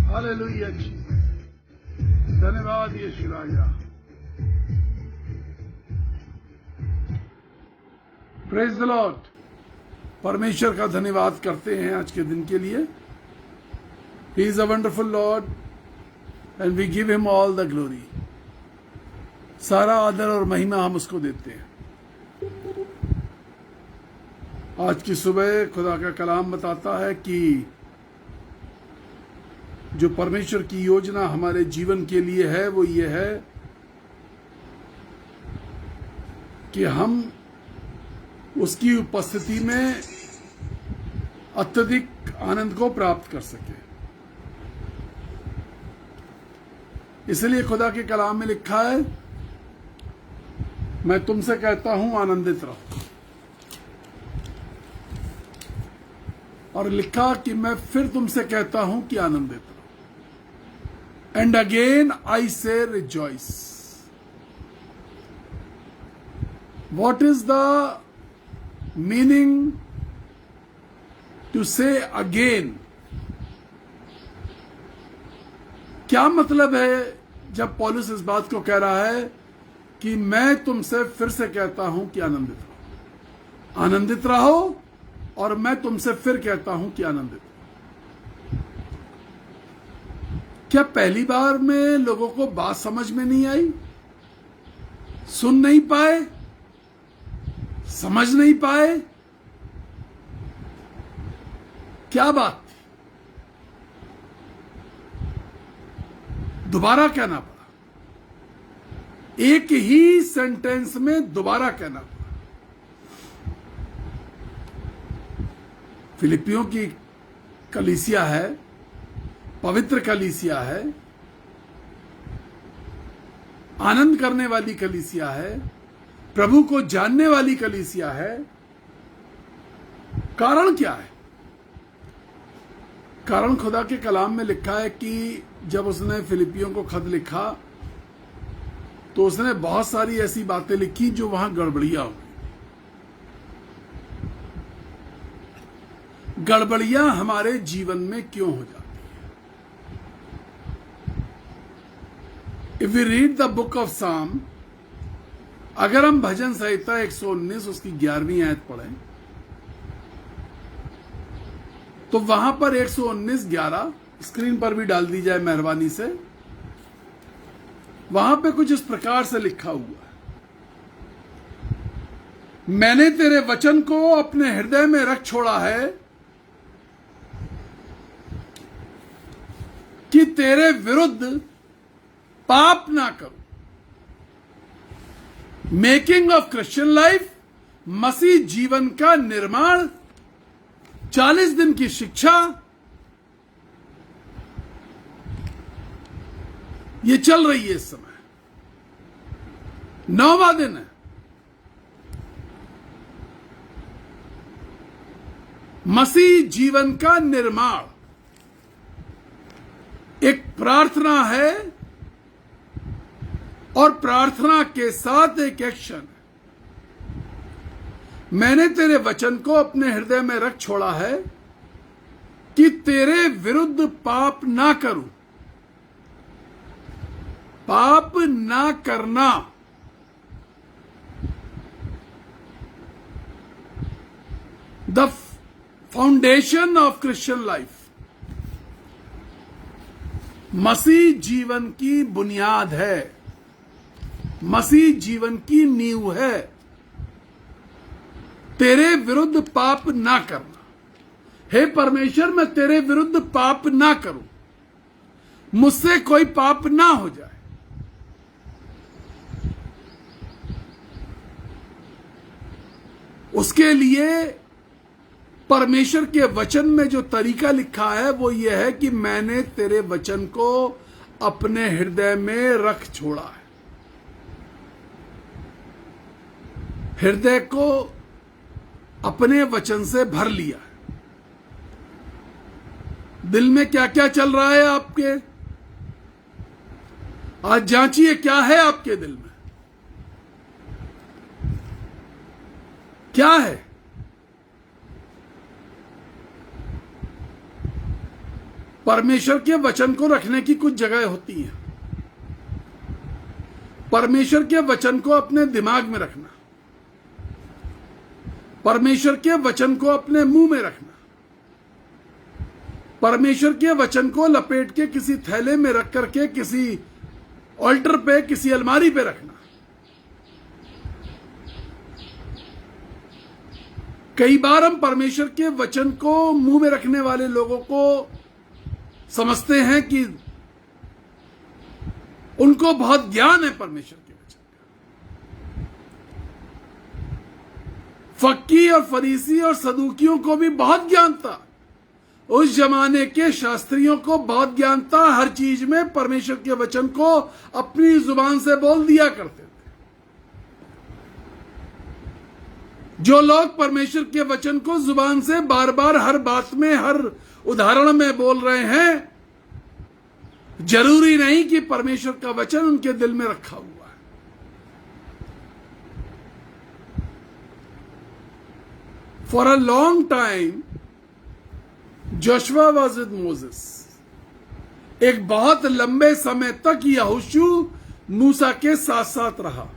Hallelujah ji, धन्यवाद यीशु राजा। Praise the lord. परमेश्वर का धन्यवाद करते हैं आज के दिन के लिए। He is a wonderful lord and we give him all the glory. सारा आदर और महिमा हम उसको देते हैं। आज की सुबह खुदा का कलाम बताता है कि जो परमेश्वर की योजना हमारे जीवन के लिए है वो ये है कि हम उसकी उपस्थिति में अत्यधिक आनंद को प्राप्त कर सके। इसलिए खुदा के कलाम में लिखा है, मैं तुमसे कहता हूं आनंदित रहो, और लिखा कि मैं फिर तुमसे कहता हूं कि आनंदित रहो। And again I say rejoice. What is the meaning to say again? क्या मतलब है जब पौलुस इस बात को कह रहा है कि मैं तुमसे फिर से कहता हूं कि आनंदित रहो? आनंदित रहो, और मैं तुमसे फिर कहता हूं कि आनंदित रहो। क्या पहली बार में लोगों को बात समझ में नहीं आई? सुन नहीं पाए? समझ नहीं पाए? क्या बात थी? दोबारा कहना पड़ा, एक ही सेंटेंस में दोबारा कहना पड़ा। फिलिपियों की कलीसिया है, पवित्र कलीसिया है, आनंद करने वाली कलीसिया है, प्रभु को जानने वाली कलीसिया है। कारण क्या है? कारण खुदा के कलाम में लिखा है कि जब उसने फिलिपियों को खत लिखा तो उसने बहुत सारी ऐसी बातें लिखी जो वहां गड़बड़ियां हो गई। गड़बड़ियां हमारे जीवन में क्यों हो जाती है? If we read the book of psalm, अगर हम भजन संहिता 119 उसकी 11वीं आयत पढ़ें तो वहां पर 119:11 स्क्रीन पर भी डाल दी जाए मेहरबानी से। वहां पे कुछ इस प्रकार से लिखा हुआ है, मैंने तेरे वचन को अपने हृदय में रख छोड़ा है कि तेरे विरुद्ध पाप ना करूं। मेकिंग ऑफ क्रिश्चियन लाइफ, मसीह जीवन का निर्माण, 40 दिन की शिक्षा, ये चल रही है इस समय। 9वां दिन है। मसीह जीवन का निर्माण एक प्रार्थना है, और प्रार्थना के साथ एक एक्शन है। मैंने तेरे वचन को अपने हृदय में रख छोड़ा है कि तेरे विरुद्ध पाप ना करूं। पाप ना करना the foundation of Christian life, मसीह जीवन की बुनियाद है, मसीह जीवन की नींव है। तेरे विरुद्ध पाप ना करना। हे परमेश्वर, मैं तेरे विरुद्ध पाप ना करूं, मुझसे कोई पाप ना हो जाए। उसके लिए परमेश्वर के वचन में जो तरीका लिखा है वो ये है कि मैंने तेरे वचन को अपने हृदय में रख छोड़ा है। हृदय को अपने वचन से भर लिया। दिल में क्या क्या चल रहा है आपके, आज जांचिए क्या है आपके दिल में, क्या है। परमेश्वर के वचन को रखने की कुछ जगह होती है। परमेश्वर के वचन को अपने दिमाग में रखना, परमेश्वर के वचन को अपने मुंह में रखना, परमेश्वर के वचन को लपेट के किसी थैले में रख करके किसी ऑल्टर पे, किसी अलमारी पे रखना। कई बार हम परमेश्वर के वचन को मुंह में रखने वाले लोगों को समझते हैं कि उनको बहुत ज्ञान है परमेश्वर के वचन का। फक्की और फरीसी और सदूकियों को भी बहुत ज्ञान था। उस जमाने के शास्त्रियों को बहुत ज्ञान था, हर चीज में परमेश्वर के वचन को अपनी जुबान से बोल दिया करते थे। जो लोग परमेश्वर के वचन को जुबान से बार बार हर बात में, हर उदाहरण में बोल रहे हैं, जरूरी नहीं कि परमेश्वर का वचन उनके दिल में रखा हुआ है। For a long time Joshua was with Moses. एक बहुत लंबे समय तक यहोशू मूसा के साथ साथ रहा।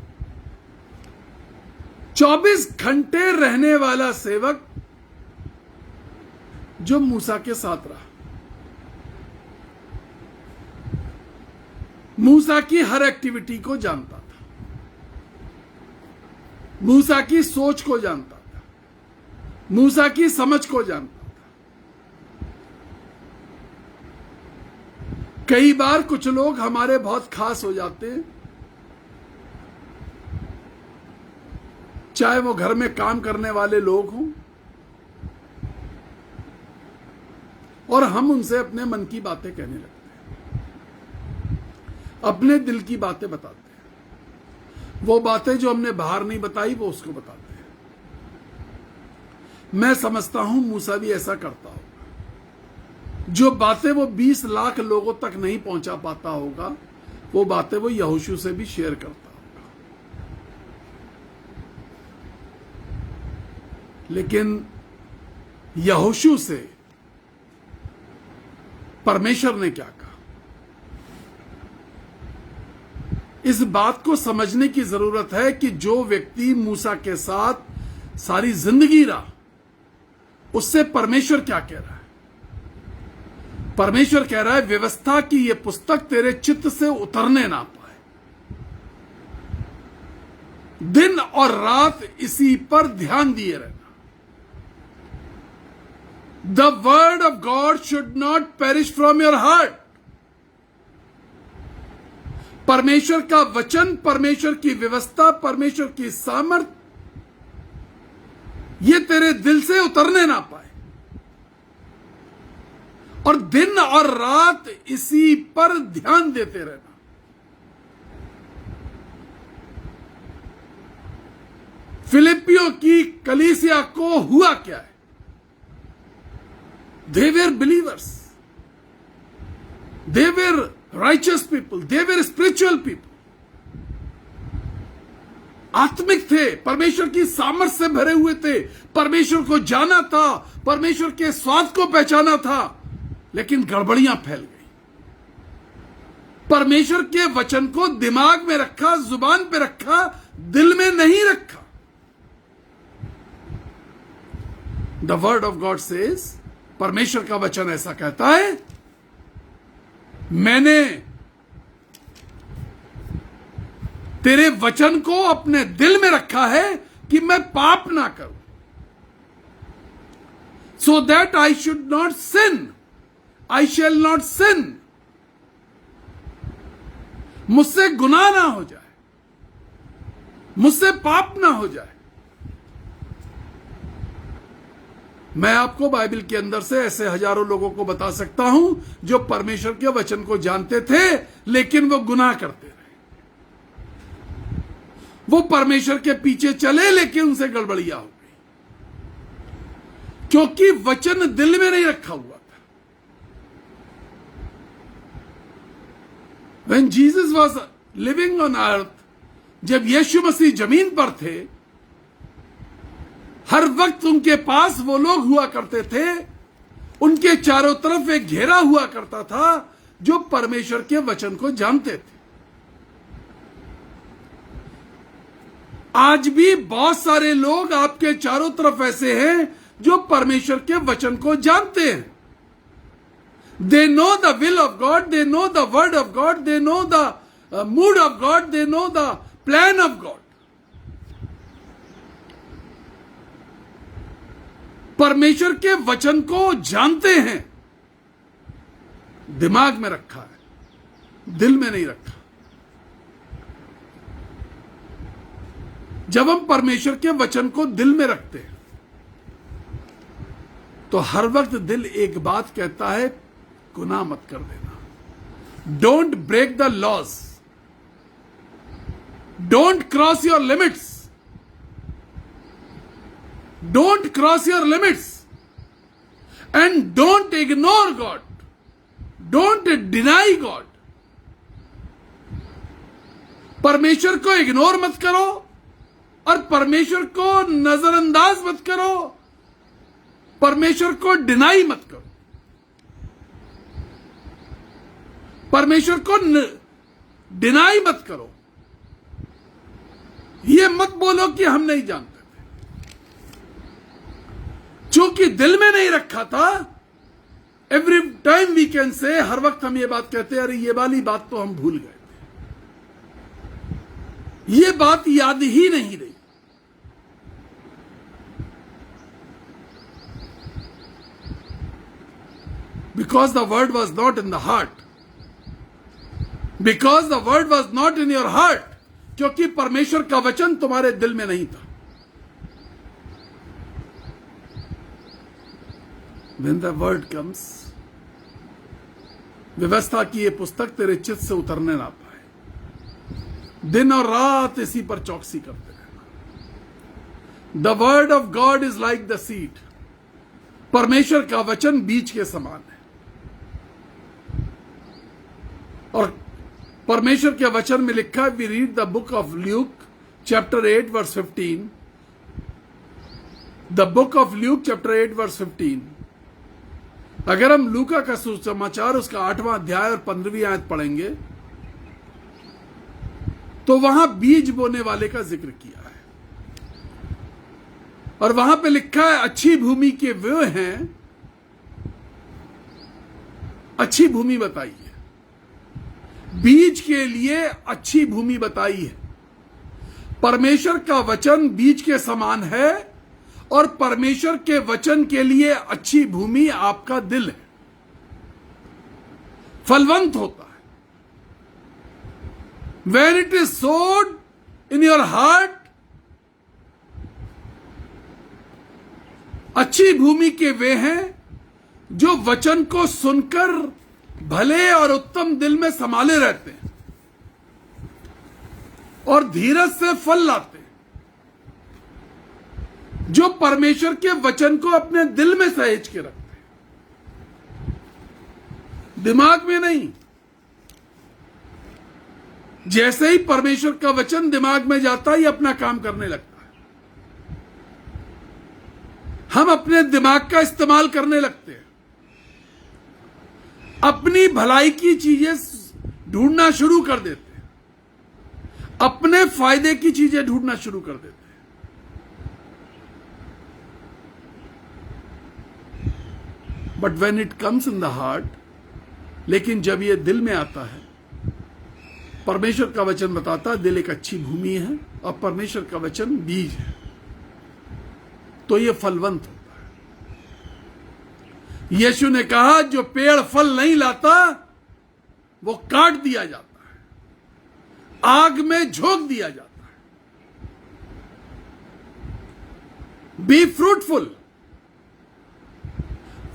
24 घंटे रहने वाला सेवक जो मूसा के साथ रहा, मूसा की हर एक्टिविटी को जानता था, मूसा की सोच को जानता था, मूसा की समझ को जानता था। कई बार कुछ लोग हमारे बहुत खास हो जाते हैं, चाहे वो घर में काम करने वाले लोग हों, और हम उनसे अपने मन की बातें कहने लगते हैं, अपने दिल की बातें बताते हैं। वो बातें जो हमने बाहर नहीं बताई वो उसको बताते हैं। मैं समझता हूं मूसा भी ऐसा करता होगा। जो बातें वो 20 लाख लोगों तक नहीं पहुंचा पाता होगा, वो बातें वो यहोशू से भी शेयर करता होगा। लेकिन यहोशू से परमेश्वर ने क्या कहा, इस बात को समझने की जरूरत है कि जो व्यक्ति मूसा के साथ सारी जिंदगी रहा, उससे परमेश्वर क्या कह रहा है। परमेश्वर कह रहा है व्यवस्था की ये पुस्तक तेरे चित्त से उतरने ना पाए, दिन और रात इसी पर ध्यान दिए रहना। The word of God should not perish from your heart. परमेश्वर का वचन, परमेश्वर की व्यवस्था, परमेश्वर की सामर्थ, ये तेरे दिल से उतरने ना पाए, और दिन और रात इसी पर ध्यान देते रहना। फिलिपियों की कलीसिया को हुआ क्या है? They were believers. They were righteous people. They were spiritual people. आत्मिक थे, परमेश्वर की सामर्थ से भरे हुए थे, परमेश्वर को जाना था, परमेश्वर के स्वाद को पहचाना था, लेकिन गड़बड़ियां फैल गई। परमेश्वर के वचन को दिमाग में रखा, जुबान पे रखा, दिल में नहीं रखा। The word of God says, परमेश्वर का वचन ऐसा कहता है, मैंने तेरे वचन को अपने दिल में रखा है कि मैं पाप ना करूं, so that I should not sin, I shall not sin. मुझसे गुनाह ना हो जाए, मुझसे पाप ना हो जाए। मैं आपको बाइबल के अंदर से ऐसे हजारों लोगों को बता सकता हूं जो परमेश्वर के वचन को जानते थे, लेकिन वो गुनाह करते रहे। वो परमेश्वर के पीछे चले, लेकिन उनसे गड़बड़ियां हो गई, क्योंकि वचन दिल में नहीं रखा हुआ था। When Jesus was living on earth, जब यीशु मसीह जमीन पर थे, हर वक्त उनके पास वो लोग हुआ करते थे, उनके चारों तरफ एक घेरा हुआ करता था जो परमेश्वर के वचन को जानते थे। आज भी बहुत सारे लोग आपके चारों तरफ ऐसे हैं जो परमेश्वर के वचन को जानते हैं। They know the will of God, they know the word of God, they know the mood of God, they know the plan of God. परमेश्वर के वचन को जानते हैं, दिमाग में रखा है, दिल में नहीं रखा। जब हम परमेश्वर के वचन को दिल में रखते हैं तो हर वक्त दिल एक बात कहता है, गुनाह मत कर देना, don't break the laws, don't cross your limits, don't cross your limits, and don't ignore God, don't deny God. परमेश्वर को इग्नोर मत करो और परमेश्वर को नजरअंदाज मत करो, परमेश्वर को डिनाई मत करो, परमेश्वर को डिनाई मत करो। ये मत बोलो कि हम नहीं जानते थे, चूंकि दिल में नहीं रखा था। Every time we can say, हर वक्त हम ये बात कहते हैं, अरे ये वाली बात तो हम भूल गए थे, ये बात याद ही नहीं रही। Because the word was not in the heart, because the word was not in your heart, क्योंकि परमेश्वर का वचन तुम्हारे दिल में नहीं था। When the word comes, व्यवस्था की ये पुस्तक तेरे चित्त से उतरने ना पाए, दिन और रात इसी पर चौकसी करते रहना। The word of God is like the seed, परमेश्वर का वचन बीज के समान है। और परमेश्वर के वचन में लिखा है, we read the book of Luke chapter 8 verse 15, the book of Luke chapter 8 verse 15। अगर हम लूका का सुसमाचार उसका 8वां अध्याय और 15वीं आयत पढ़ेंगे तो वहां बीज बोने वाले का जिक्र किया है, और वहां पे लिखा है, अच्छी भूमि के वे हैं, अच्छी भूमि बताइए, बीज के लिए अच्छी भूमि बताई है। परमेश्वर का वचन बीज के समान है, और परमेश्वर के वचन के लिए अच्छी भूमि आपका दिल है, फलवंत होता है। When it is sowed in your heart, अच्छी भूमि के वे हैं जो वचन को सुनकर भले और उत्तम दिल में संभाले रहते हैं और धीरज से फल लाते हैं, जो परमेश्वर के वचन को अपने दिल में सहेज के रखते हैं, दिमाग में नहीं। जैसे ही परमेश्वर का वचन दिमाग में जाता है, ये अपना काम करने लगता है, हम अपने दिमाग का इस्तेमाल करने लगते हैं, अपनी भलाई की चीजें ढूंढना शुरू कर देते हैं, अपने फायदे की चीजें ढूंढना शुरू कर देते हैं। But when it comes in the heart, लेकिन जब ये दिल में आता है, परमेश्वर का वचन बताता है दिल एक अच्छी भूमि है और परमेश्वर का वचन बीज है, तो ये फलवंत होता है। यीशु ने कहा, जो पेड़ फल नहीं लाता वो काट दिया जाता है, आग में झोंक दिया जाता है। बी फ्रूटफुल,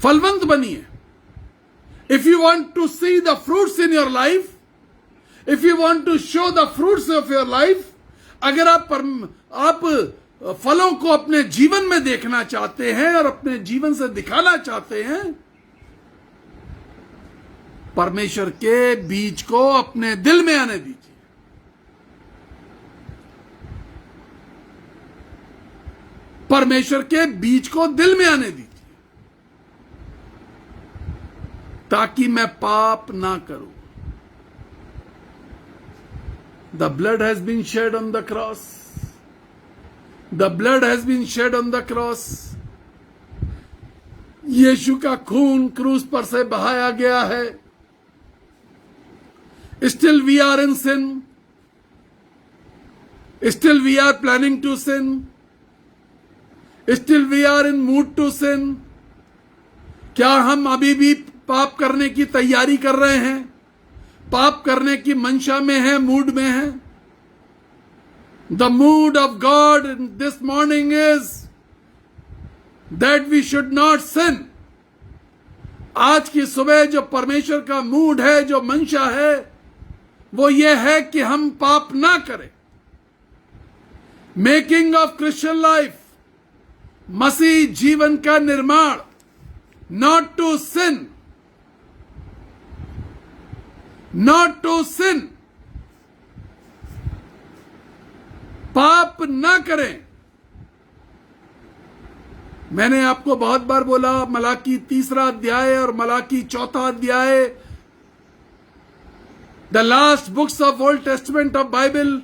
फलवंत बनिए। If you want to see the fruits in your life, if you want to show the fruits of your life, अगर आप फलों को अपने जीवन में देखना चाहते हैं और अपने जीवन से दिखाना चाहते हैं, परमेश्वर के बीज को अपने दिल में आने दीजिए। परमेश्वर के बीज को दिल में आने दीजिए, ताकि मैं पाप ना करूं। The blood has been shed on the cross. The blood has been shed on the cross. यीशु का खून क्रूस पर से बहाया गया है। Still we are in sin. Still we are planning to sin. Still we are in mood to sin. क्या हम अभी भी पाप करने की तैयारी कर रहे हैं, पाप करने की मंशा में है, मूड में है? The mood of God this morning is that we should not sin. आज की सुबह जो परमेश्वर का मूड है, जो मंशा है, वो ये है कि हम पाप ना करें। मेकिंग ऑफ क्रिश्चियन लाइफ, मसीह जीवन का निर्माण, not to sin, not to sin, पाप ना करें। मैंने आपको बहुत बार बोला, मलाकी 3 अध्याय और मलाकी 4 अध्याय, the last books of old testament of Bible,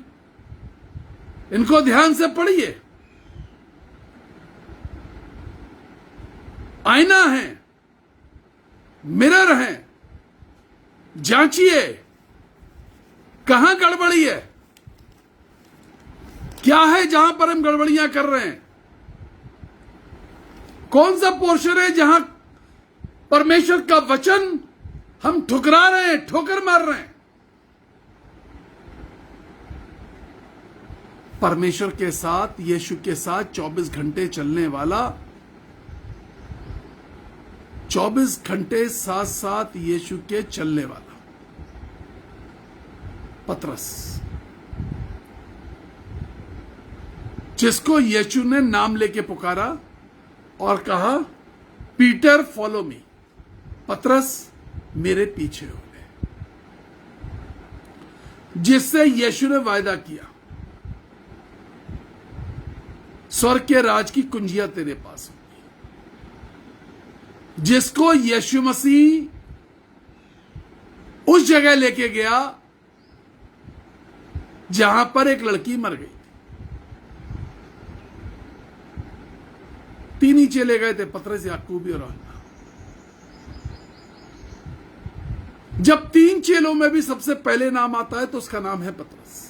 इनको ध्यान से पढ़िए। आईना है, मिरर है, जांचिए कहां गड़बड़ी है, क्या है जहां पर हम गड़बड़ियां कर रहे हैं, कौन सा पोर्शन है जहां परमेश्वर का वचन हम ठुकरा रहे हैं, ठोकर मार रहे हैं। परमेश्वर के साथ, यीशु के साथ 24 घंटे चलने वाला, 24 घंटे साथ साथ यीशु के चलने वाला पतरस, जिसको यीशु ने नाम लेके पुकारा और कहा, पीटर फॉलो मी, पतरस मेरे पीछे हो गए, जिससे यीशु ने वायदा किया, स्वर्ग के राज की कुंजियां तेरे पास होगी। जिसको यीशु मसीह उस जगह लेके गया जहां पर एक लड़की मर गई थी। 3 ही चेले गए थे, पतरस, याकूब और यूहन्ना। जब 3 चेलों में भी सबसे पहले नाम आता है तो उसका नाम है पतरस।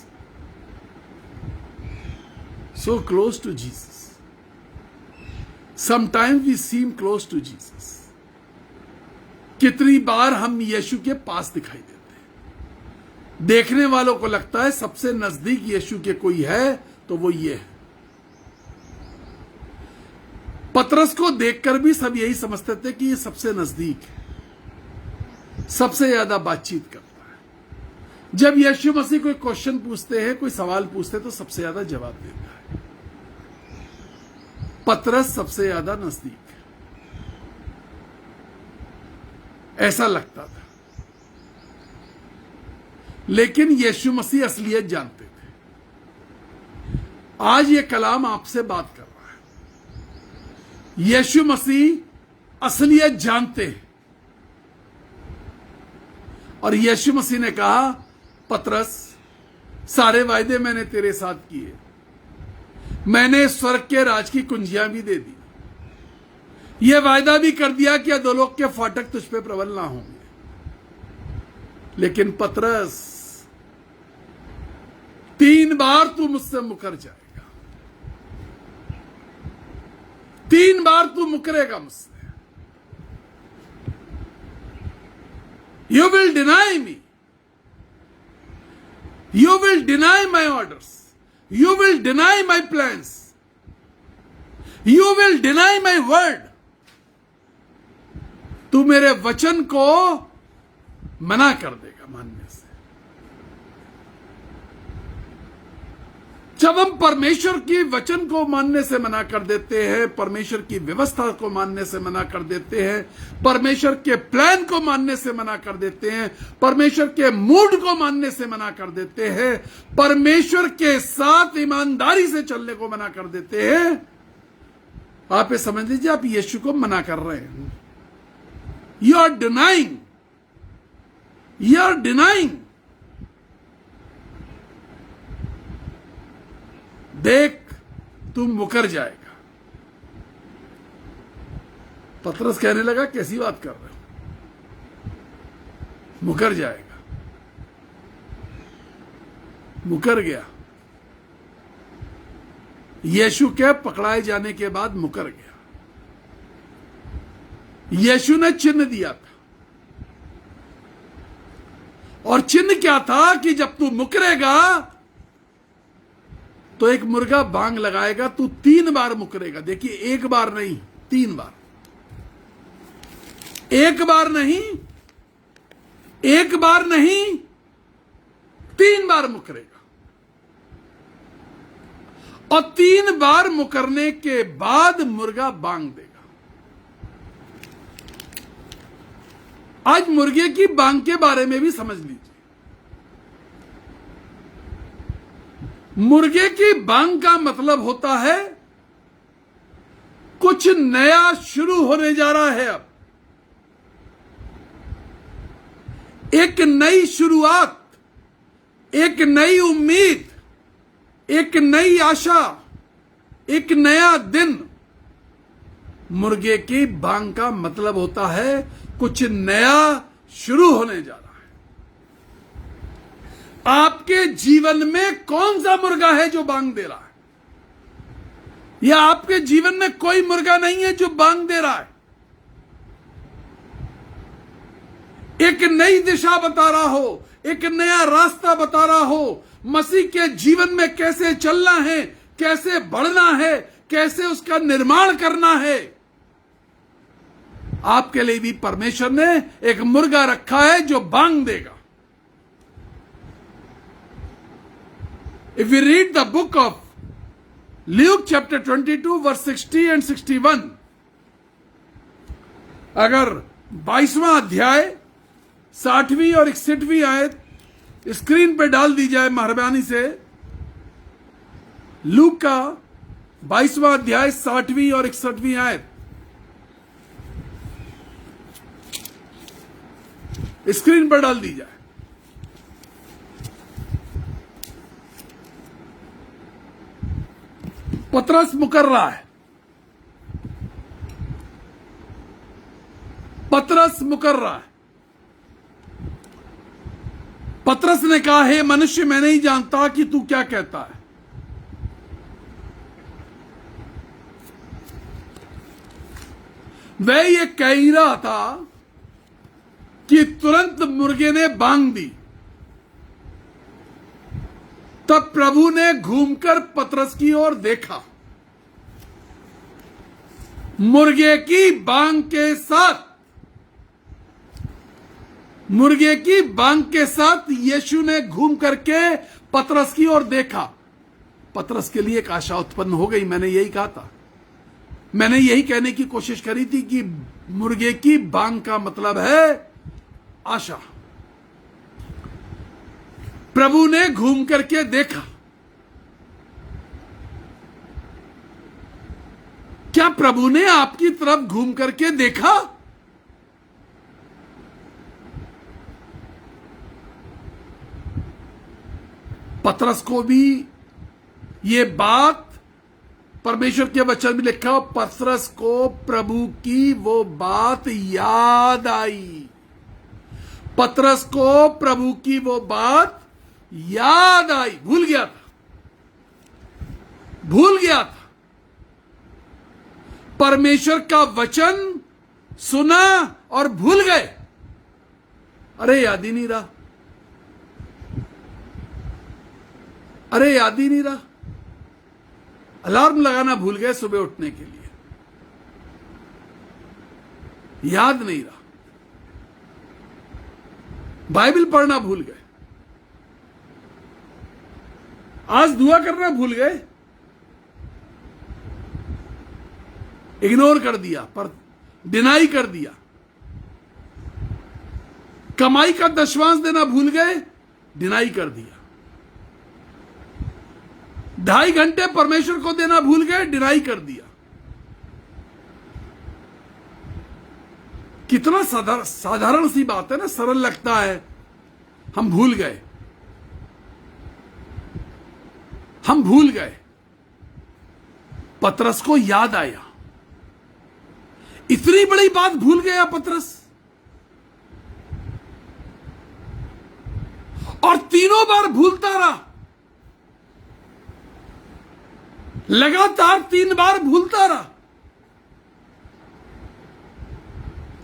So close to Jesus. Sometimes we seem close to Jesus. कितनी बार हम यीशु के पास दिखाई देते हैं, देखने वालों को लगता है सबसे नजदीक यीशु के कोई है तो वो ये है। पतरस को देखकर भी सब यही समझते थे कि ये सबसे नजदीक है, सबसे ज्यादा बातचीत करता है। जब यीशु मसीह कोई क्वेश्चन पूछते हैं, कोई सवाल पूछते हैं, तो सबसे ज्यादा जवाब देता है। पतरस सबसे ज्यादा नजदीक है, ऐसा लगता था। लेकिन यीशु मसीह असलियत जानते थे। आज ये कलाम आपसे बात कर रहा है। यीशु मसीह असलियत जानते हैं और यीशु मसीह ने कहा, पतरस, सारे वायदे मैंने तेरे साथ किए, मैंने स्वर्ग के राज की कुंजियां भी दे दी, यह वायदा भी कर दिया कि अधोलोक के फाटक तुझ पे प्रबल ना होंगे। लेकिन पतरस, 3 बार तू मुझसे मुकर जाएगा, 3 बार तू मुकरेगा मुझसे। You will deny me, you will deny my orders, you will deny my plans, you will deny my word. तू मेरे वचन को मना कर देगा मानने से। जब हम परमेश्वर की वचन को मानने से मना कर देते हैं, परमेश्वर की व्यवस्था को मानने से मना कर देते हैं, परमेश्वर के प्लान को मानने से मना कर देते हैं, परमेश्वर के मूड को मानने से मना कर देते हैं, परमेश्वर के साथ ईमानदारी से चलने को मना कर देते हैं, आप ये समझ लीजिए आप यीशु को मना कर रहे हैं। You are denying, you are denying. देख तू मुकर जाएगा। पतरस कहने लगा कैसी बात कर रहे हो, मुकर जाएगा। मुकर गया। यीशु के पकड़ाए जाने के बाद मुकर गया। यीशु ने चिन्ह दिया था, और चिन्ह क्या था कि जब तू मुकरेगा तो एक मुर्गा बांग लगाएगा, तू 3 बार मुकरेगा। देखिए, 1 बार नहीं, 3 बार। 1 बार नहीं, 1 बार नहीं, 3 बार मुकरेगा। और 3 बार मुकरने के बाद मुर्गा बांग देगा। आज मुर्गे की बांग के बारे में भी समझ लीजिए। मुर्गे की बांग का मतलब होता है कुछ नया शुरू होने जा रहा है। अब एक नई शुरुआत, एक नई उम्मीद, एक नई आशा, एक नया दिन। मुर्गे की बांग का मतलब होता है कुछ नया शुरू होने जा रहा है। आपके जीवन में कौन सा मुर्गा है जो बांग दे रहा है? या आपके जीवन में कोई मुर्गा नहीं है जो बांग दे रहा है? एक नई दिशा बता रहा हो, एक नया रास्ता बता रहा हो, मसीह के जीवन में कैसे चलना है, कैसे बढ़ना है, कैसे उसका निर्माण करना है। आपके लिए भी परमेश्वर ने एक मुर्गा रखा है जो बांग देगा। If we read the book of Luke chapter 22 verse 60 and 61, अगर 22वां अध्याय 60वीं और 61वीं आयत स्क्रीन पे डाल दी जाए मेहरबानी से। लूक का 22वां अध्याय 60वीं और 61वीं आयत स्क्रीन पर डाल दी जाए। पतरस मुकर रहा है। पतरस मुकर रहा है। पतरस ने कहा, हे मनुष्य, मैं नहीं जानता कि तू क्या कहता है। वह ये कह ही रहा था कि तुरंत मुर्गे ने बांग दी। तब प्रभु ने घूमकर पतरस की ओर देखा। मुर्गे की बांग के साथ, मुर्गे की बांग के साथ यीशु ने घूम करके पतरस की ओर देखा। पतरस के लिए एक आशा उत्पन्न हो गई। मैंने यही कहा था, मैंने यही कहने की कोशिश करी थी कि मुर्गे की बांग का मतलब है आशा। प्रभु ने घूम करके देखा। क्या प्रभु ने आपकी तरफ घूम करके देखा? पतरस को भी ये बात परमेश्वर के वचन में लिखा, पतरस को प्रभु की वो बात याद आई। पतरस को प्रभु की वो बात याद आई। भूल गया था, भूल गया था। परमेश्वर का वचन सुना और भूल गए। अरे याद ही नहीं रहा, अरे याद ही नहीं रहा। अलार्म लगाना भूल गए सुबह उठने के लिए, याद नहीं रहा। बाइबल पढ़ना भूल गए, आज दुआ करना भूल गए, इग्नोर कर दिया, पर डिनाई कर दिया। कमाई का दशवांश देना भूल गए, डिनाई कर दिया। 2.5 घंटे परमेश्वर को देना भूल गए, डिनाई कर दिया। कितना साधारण सी बात है ना, सरल लगता है। हम भूल गए, हम भूल गए। पतरस को याद आया, इतनी बड़ी बात भूल गया पतरस, और 3 बार भूलता रहा, लगातार 3 बार भूलता रहा।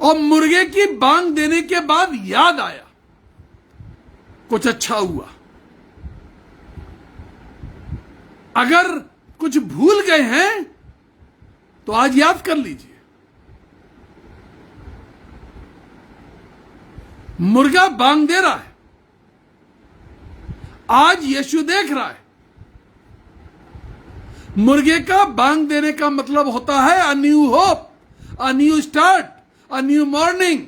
और मुर्गे की बांग देने के बाद याद आया, कुछ अच्छा हुआ। अगर कुछ भूल गए हैं तो आज याद कर लीजिए। मुर्गा बांग दे रहा है, आज यीशु देख रहा है। मुर्गे का बांग देने का मतलब होता है a new hope, a new start, a new morning.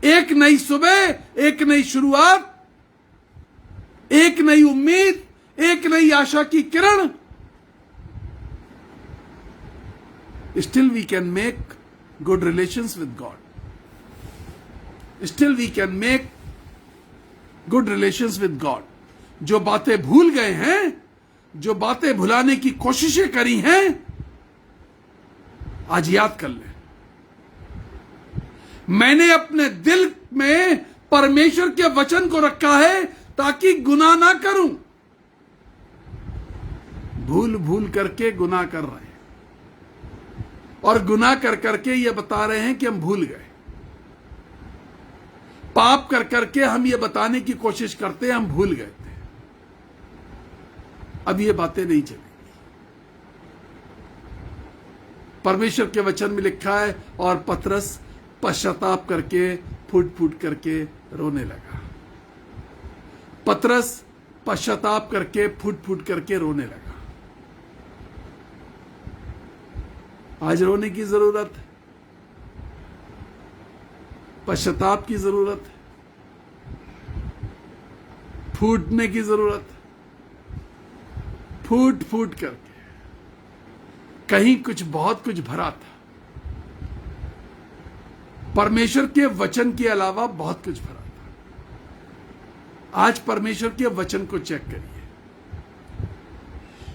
एक नई सुबह, एक नई शुरुआत, एक नई उम्मीद, एक नई आशा की किरण। Still we can make good relations with God, still we can make good relations with God. जो बातें भूल गए हैं, जो बातें भुलाने की कोशिशें करी हैं, आज याद कर लें। मैंने अपने दिल में परमेश्वर के वचन को रखा है ताकि गुनाह ना करूं। भूल भूल करके गुनाह कर रहे हैं, और गुनाह कर करके ये बता रहे हैं कि हम भूल गए। पाप कर करके हम ये बताने की कोशिश करते हैं हम भूल गए थे। अब ये बातें नहीं चलेंगी। परमेश्वर के वचन में लिखा है, और पतरस पश्चाताप करके फूट फूट करके रोने लगा। पतरस पश्चाताप करके फूट फूट करके रोने लगा। आज रोने की जरूरत है, पश्चाताप की जरूरत है, फूटने की जरूरत है। फूट फूट करके कहीं कुछ बहुत कुछ भरा था। परमेश्वर के वचन के अलावा बहुत कुछ भरा था। आज परमेश्वर के वचन को चेक करिए,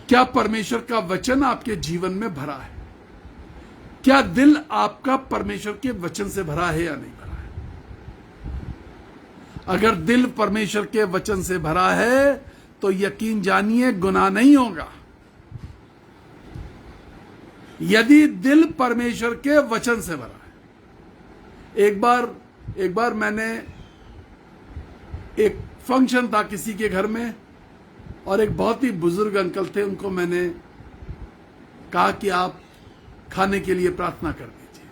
क्या परमेश्वर का वचन आपके जीवन में भरा है? क्या दिल आपका परमेश्वर के वचन से भरा है या नहीं भरा है? अगर दिल परमेश्वर के वचन से भरा है तो यकीन जानिए गुनाह नहीं होगा। यदि दिल परमेश्वर के वचन से भरा है। एक बार मैंने, एक फंक्शन था किसी के घर में, और एक बहुत ही बुजुर्ग अंकल थे, उनको मैंने कहा कि आप खाने के लिए प्रार्थना कर दीजिए।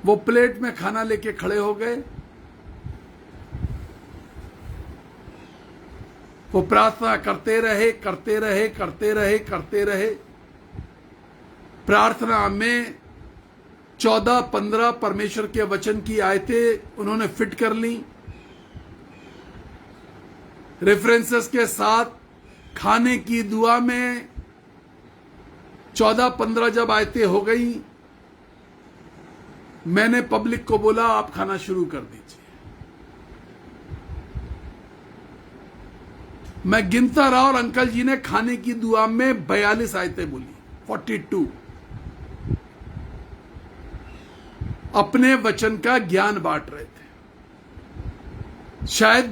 वो प्लेट में खाना लेके खड़े हो गए। वो प्रार्थना करते रहे, करते रहे, करते रहे, करते रहे। प्रार्थना में 14-15 परमेश्वर के वचन की आयतें उन्होंने फिट कर ली, रेफरेंसेस के साथ। खाने की दुआ में 14-15 जब आयतें हो गई, मैंने पब्लिक को बोला आप खाना शुरू कर दीजिए। मैं गिनता रहा और अंकल जी ने खाने की दुआ में 42 आयतें बोली, 42। अपने वचन का ज्ञान बांट रहे थे। शायद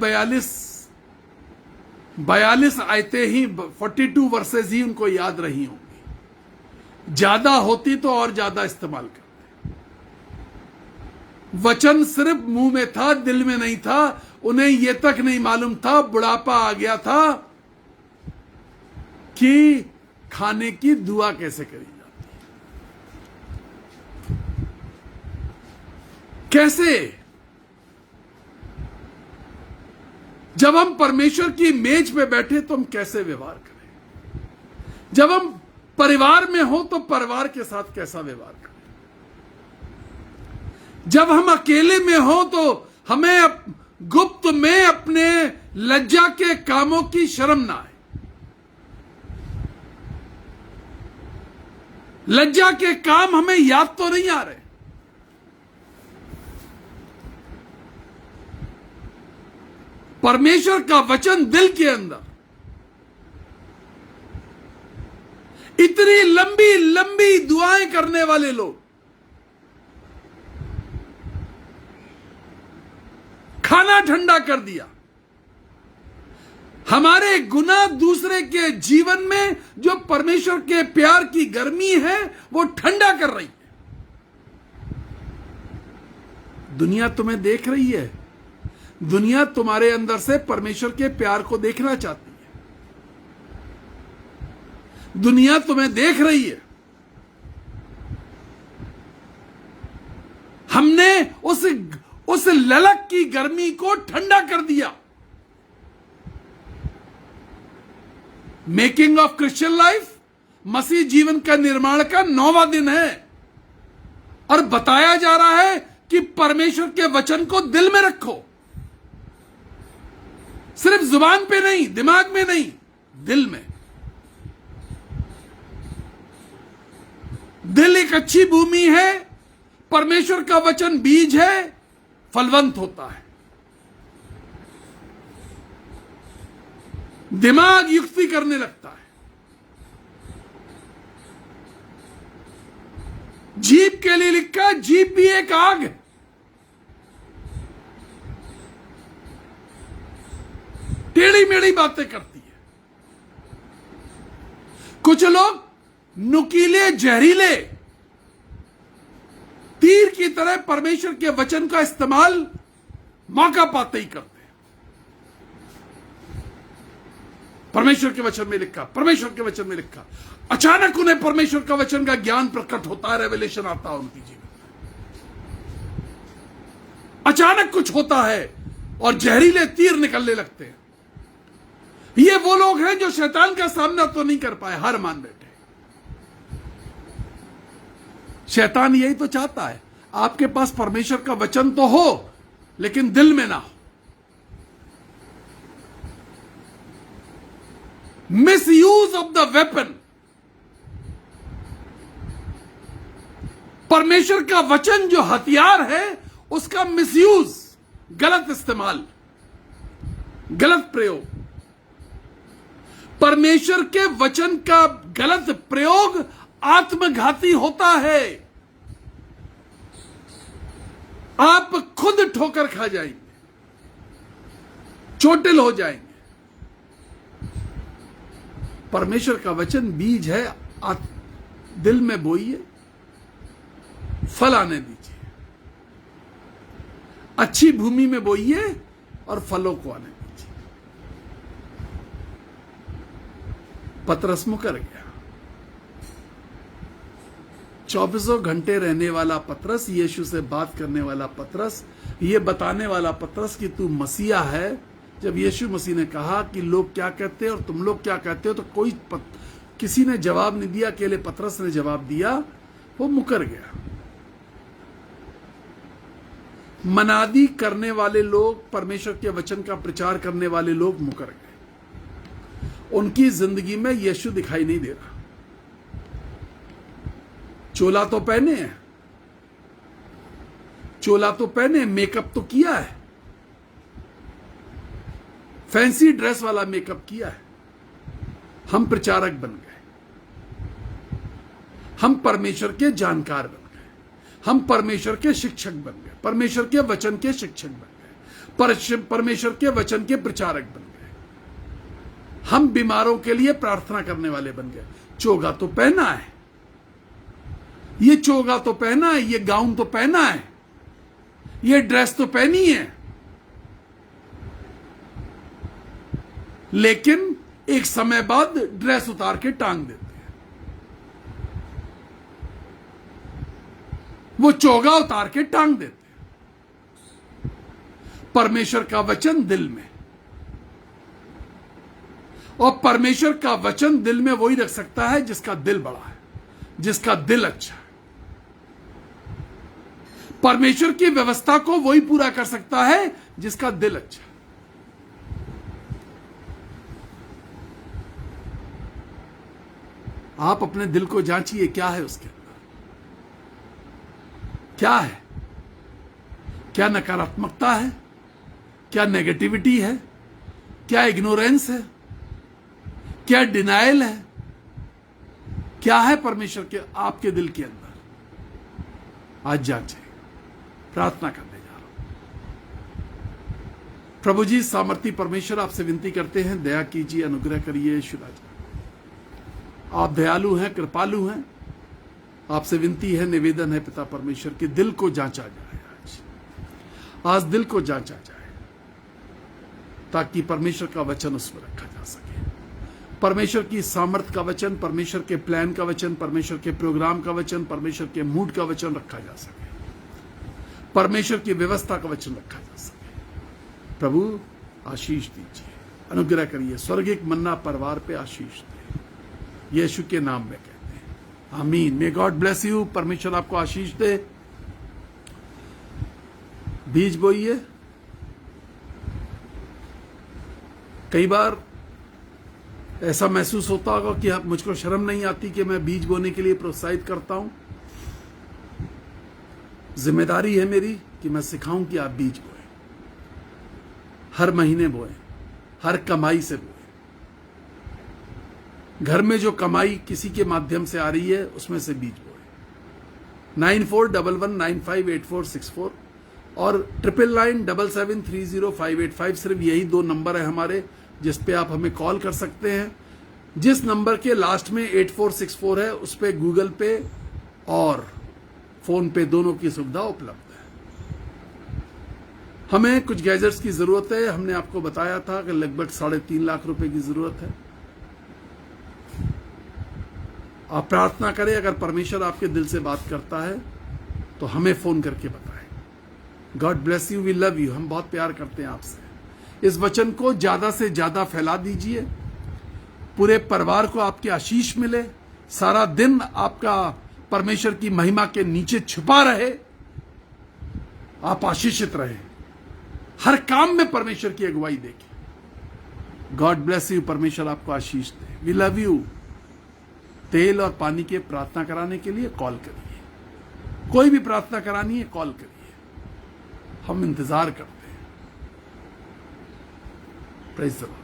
42 आयतें ही, 42 वर्सेस ही उनको याद रही होंगी। ज्यादा होती तो और ज्यादा इस्तेमाल करते। वचन सिर्फ मुंह में था, दिल में नहीं था। उन्हें यह तक नहीं मालूम था, बुढ़ापा आ गया था, कि खाने की दुआ कैसे करी जाती है। कैसे? जब हम परमेश्वर की मेज पे बैठे तो हम कैसे व्यवहार करें, जब हम परिवार में हो तो परिवार के साथ कैसा व्यवहार करें, जब हम अकेले में हो तो हमें गुप्त में अपने लज्जा के कामों की शर्म ना आए। लज्जा के काम हमें याद तो नहीं आ रहे। परमेश्वर का वचन दिल के अंदर इतनी लंबी लंबी दुआएं करने वाले लोग, खाना ठंडा कर दिया। हमारे गुनाह दूसरे के जीवन में जो परमेश्वर के प्यार की गर्मी है वो ठंडा कर रही है। दुनिया तुम्हें देख रही है, दुनिया तुम्हारे अंदर से परमेश्वर के प्यार को देखना चाहती है। दुनिया तुम्हें देख रही है। हमने उस ललक की गर्मी को ठंडा कर दिया। मेकिंग ऑफ क्रिश्चियन लाइफ, मसीह जीवन का निर्माण का 9वां दिन है और बताया जा रहा है कि परमेश्वर के वचन को दिल में रखो। सिर्फ जुबान पे नहीं, दिमाग में नहीं, दिल में। दिल एक अच्छी भूमि है, परमेश्वर का वचन बीज है, फलवंत होता है। दिमाग युक्ति करने लगता है। जीभ के लिए लिखा, जीभ भी एक आग है। टेढ़ी मेढ़ी बातें करती है। कुछ लोग नुकीले, जहरीले तीर की तरह परमेश्वर के वचन का इस्तेमाल मौका पाते ही करते हैं। परमेश्वर के वचन में लिखा, परमेश्वर के वचन में लिखा। अचानक उन्हें परमेश्वर का वचन का ज्ञान प्रकट होता है, रेवलेशन आता है उनकी जीवन में। अचानक कुछ होता है और जहरीले तीर निकलने लगते हैं। ये वो लोग हैं जो शैतान का सामना तो नहीं कर पाए, हार मान बैठे। शैतान यही तो चाहता है, आपके पास परमेश्वर का वचन तो हो लेकिन दिल में ना हो। Misuse of the weapon. परमेश्वर का वचन जो हथियार है उसका मिसयूज, गलत इस्तेमाल, गलत प्रयोग। परमेश्वर के वचन का गलत प्रयोग आत्मघाती होता है। आप खुद ठोकर खा जाएंगे, चोटिल हो जाएंगे। परमेश्वर का वचन बीज है, दिल में बोइए, फल आने दीजिए। अच्छी भूमि में बोइए और फलों को आने दीजिए। पतरस मुकर गया। 24 घंटे रहने वाला पतरस, यीशु से बात करने वाला पतरस, ये बताने वाला पतरस कि तू मसीहा है। जब यीशु मसीह ने कहा कि लोग क्या कहते हैं और तुम लोग क्या कहते हो, तो किसी ने जवाब नहीं दिया, अकेले पतरस ने जवाब दिया। वो मुकर गया। मनादी करने वाले लोग, परमेश्वर के वचन का प्रचार करने वाले लोग मुकर गए। उनकी जिंदगी में यीशु दिखाई नहीं दे रहा। चोला तो पहने हैं, चोला तो पहने, मेकअप तो किया है, फैंसी ड्रेस वाला मेकअप किया है। हम प्रचारक बन गए, हम परमेश्वर के जानकार बन गए, हम परमेश्वर के शिक्षक बन गए, परमेश्वर के वचन के शिक्षक बन गए, परमेश्वर के वचन के प्रचारक बन गए। हम बीमारों के लिए प्रार्थना करने वाले बन गए। चोगा तो पहना है, ये चोगा तो पहना है, ये गाउन तो पहना है, ये ड्रेस तो पहनी है, लेकिन एक समय बाद ड्रेस उतार के टांग देते हैं। वो चोगा उतार के टांग देते हैं। परमेश्वर का वचन दिल में, और परमेश्वर का वचन दिल में वही रख सकता है जिसका दिल बड़ा है, जिसका दिल अच्छा है। परमेश्वर की व्यवस्था को वही पूरा कर सकता है जिसका दिल अच्छा है। आप अपने दिल को जांचिए, क्या है उसके अंदर, क्या है? क्या नकारात्मकता है? क्या नेगेटिविटी है? क्या इग्नोरेंस है? क्या डिनायल है? क्या है परमेश्वर के आपके दिल के अंदर? आज जांचें। प्रार्थना करने जा रहा हूं। प्रभु जी, सामर्थी परमेश्वर, आपसे विनती करते हैं, दया कीजिए, अनुग्रह करिए। यीशु राजा, आप दयालु हैं, कृपालु हैं। आपसे विनती है, निवेदन है पिता परमेश्वर के दिल को जांचा जाए। आज दिल को जांचा जाए ताकि परमेश्वर का वचन उसमें रखा जा सके। परमेश्वर की सामर्थ का वचन, परमेश्वर के प्लान का वचन, परमेश्वर के प्रोग्राम का वचन, परमेश्वर के मूड का वचन रखा जा सके। परमेश्वर की व्यवस्था का वचन रखा जा सके। प्रभु आशीष दीजिए, अनुग्रह करिए। स्वर्गिक मन्ना परिवार पे आशीष दे, यीशु के नाम में कहते हैं, आमीन। May God bless you. परमेश्वर आपको आशीष दे। बीज बोइए। कई बार ऐसा महसूस होता होगा कि मुझको शर्म नहीं आती कि मैं बीज बोने के लिए प्रोत्साहित करता हूं। जिम्मेदारी है मेरी कि मैं सिखाऊं कि आप बीज बोएं, हर महीने बोएं, हर कमाई से बोएं। घर में जो कमाई किसी के माध्यम से आ रही है उसमें से बीज बोएं। 9411958464 और 9997730585 सिर्फ यही 2 नंबर है हमारे जिस पे आप हमें कॉल कर सकते हैं। जिस नंबर के लास्ट में 8464 है उस पे गूगल पे और फोन पे दोनों की सुविधा उपलब्ध है। हमें कुछ गैजेट्स की जरूरत है। हमने आपको बताया था कि लगभग 3.5 लाख रुपए की जरूरत है। आप प्रार्थना करें, अगर परमेश्वर आपके दिल से बात करता है तो हमें फोन करके बताएं। God bless you, we love you. हम बहुत प्यार करते हैं आपसे। इस वचन को ज्यादा से ज्यादा फैला दीजिए। पूरे परिवार को आपकी आशीष मिले। सारा दिन आपका परमेश्वर की महिमा के नीचे छुपा रहे। आप आशीषित रहे। हर काम में परमेश्वर की अगुवाई देखें। God bless you. परमेश्वर आपको आशीष दे। We love you. तेल और पानी के प्रार्थना कराने के लिए कॉल करिए। कोई भी प्रार्थना करानी है कॉल करिए, हम इंतजार करते हैं। Praise the Lord.